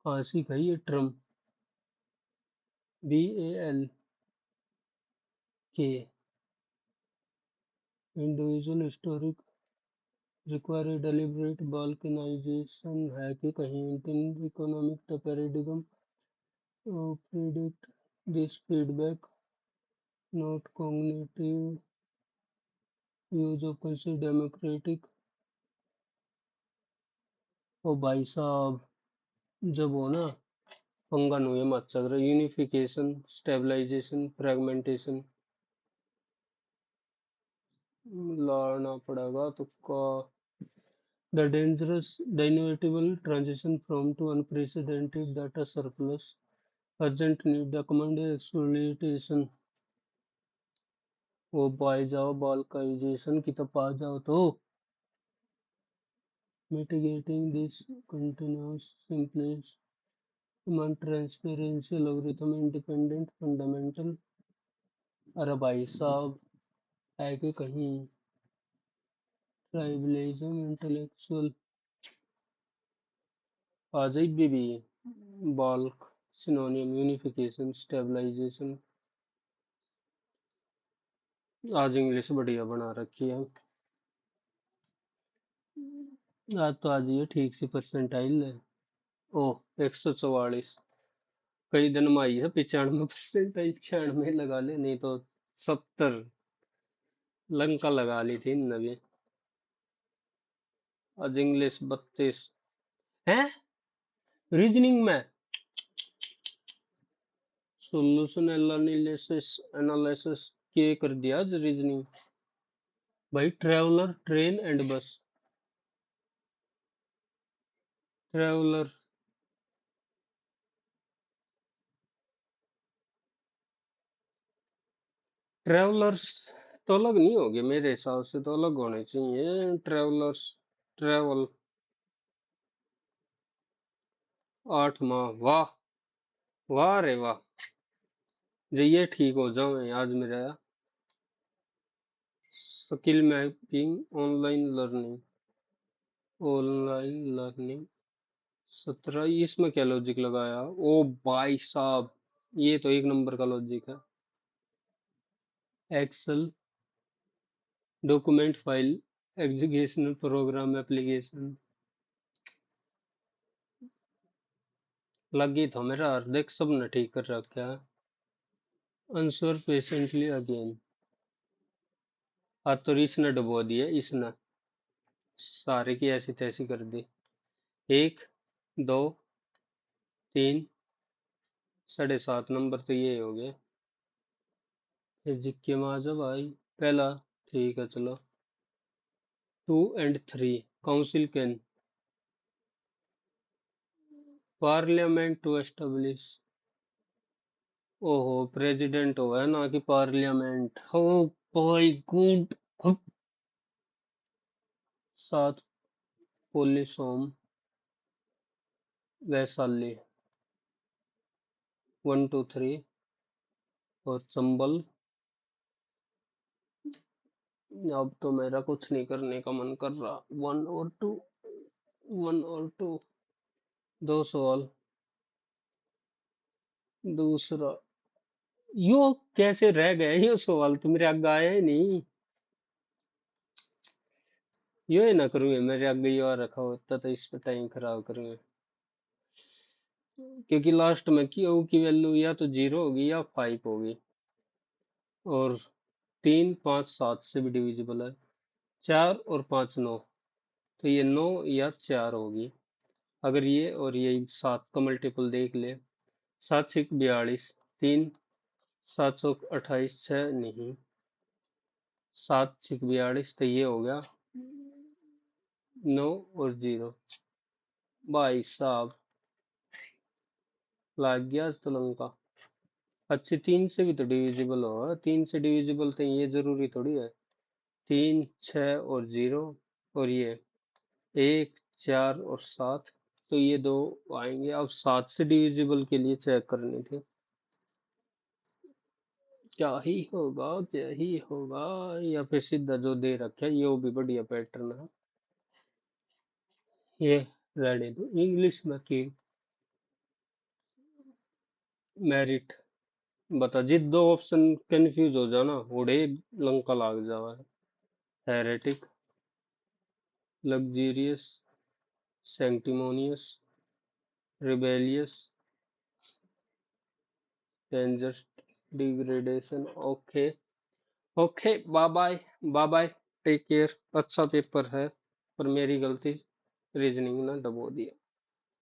कहाँ सीखा ये term BALK individual historic require deliberate balkanization है कि कहीं inter economic paradigm predict this feedback not cognitive use of consider democratic ओ भाई साहब जब हो ना पंगा नु ये मत चल रहा यूनिफिकेशन स्टेबलाइजेशन फ्रेगमेंटेशन लाना पड़ेगा तुक्का the dangerous the inevitable transition from to unprecedented data surplus urgent need the command exploitation वो पाए जाओ balkanization की तो पा जाओ तो mitigating this continuous simplest demand transparency algorithm independent fundamental अरे भाई साहब है कि कहीं ट्राइबलिज्म इंटेलेक्चुअल आ जाए baby bulk synonym unification stabilization आज इंग्लिश बढ़िया बना रखी है आज तो आज ये ठीक सी परसेंटाइल है ओह 144 कई दिन में आई है 95 परसेंटाइल 96 लगा ले नहीं तो 70 लंका लगा ली थी इन नबी आज इंग्लिश 32 है रीजनिंग में सॉल्यूशन एनालिसिस एनालिसिस के कर दिया आज रीजनिंग भाई ट्रेवलर ट्रेन एंड बस ट्रेवलर ट्रेवलर्स तो अलग नहीं होगे मेरे हिसाब से तो अलग होने चाहिए ट्रेवलर्स ट्रेवल 8 माह वाह वाह रे वाह जी ये ठीक हो जाओ आज मेरा स्किल मैपिंग ऑनलाइन लर्निंग 17 इसमें क्या लॉजिक लगाया ओ भाई साहब ये तो एक नंबर का लॉजिक है Excel document file executional program application लगी तो मेरा देख सब ने ठीक कर रखा है आंसर पेशेंटली अगेन आज तो इसने डुबो दिया इसने सारे की ऐसी तैसी कर दी 1 2 3 7.5 नंबर तो ये हो गए फिर जिक्के में आ जाओ भाई पहला ठीक है चलो 2 and 3 council can parliament to establish. ओहो, प्रेसिडेंट हो है ना कि पार्लियामेंट हो। भाई गुड। 7 police home Vaishali. 1 2 3 और चंबल। अब तो मेरा कुछ नहीं करने का मन कर रहा। 1 और 2। 1 और 2। 2 सवाल। दूसरा। यो कैसे रह गए ये सवाल तो मेरे आगे आया ही नहीं। यो ही ना करूँ मेरे आगे यो आ रखा होता तो इस पे टाइम खराब करूँ। क्योंकि लास्ट में क्यू की वैल्यू या तो 0 होगी या 5 होगी। और 3 5 7 से भी डिविजिबल है। 4 और 5 9। तो ये 9 या 4 होगी। अगर ये और ये 7 का मल्टीपल देख ले। 7 6 42। 3 7 7 28 6 नहीं। 7 6 42 तो ये हो गया 9 और 0। भाई साहब लग गया तुलंका। अच्छी 3 से भी तो डिविजिबल होगा। 3 से डिविजिबल तो ये जरूरी थोड़ी है। 3 6 और 0। और ये 1 4 और 7। तो ये 2 आएंगे। अब 7 से डिविजिबल के लिए चेक करनी थी। क्या ही होगा। या फिर सीधा जो दे रखा है ये भी बढ़िया पैटर्न है। ये रहने दो इंग्लिश में की मेरिट। बता जित दो ऑप्शन कंफ्यूज हो जाना उड़े लंका लाग जावा है। Heretic. Luxurious. Sanctimonious. Rebellious. Dangerous. Degradation. Okay. Okay bye bye. Bye bye. Take care. अच्छा पेपर है पर मेरी गलती रीजनिंग ने दबो दिया।